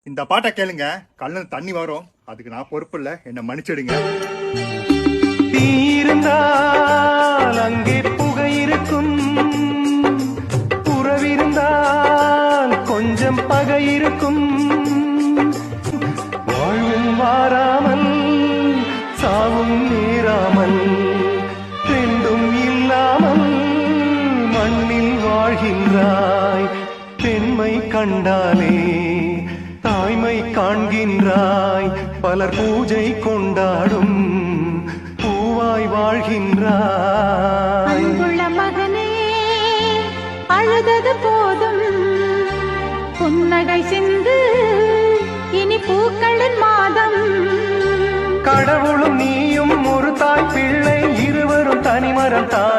இந்த பாட்டை கேளுங்க, கண்ணு தண்ணி வரும். அதுக்கு நான் பொறுப்பு இல்ல, என்ன மன்னிச்சிடுங்க. தீ இருந்தால் அங்கே புகை இருக்கும், உறவிருந்தால் கொஞ்சம் பகை இருக்கும். வாழ்வும் வாராமல் சாவும் நேராமல் ரெண்டும் இல்லாமல் மண்ணில் வாழ்கின்றாய். பெண்மை கண்டாலே தாய்மை காண்கின்றாய். பலர் பூஜை கொண்டாடும் பூவாய் வாழ்கின்றாய். அன்புள்ள மகனே, அழுதது போதும், புன்னகை சிந்து, இனி பூக்களின் மாதம். கடவுளும் நீயும் ஒரு தாய் பிள்ளை, இருவரும் தனிமரம் தாய்.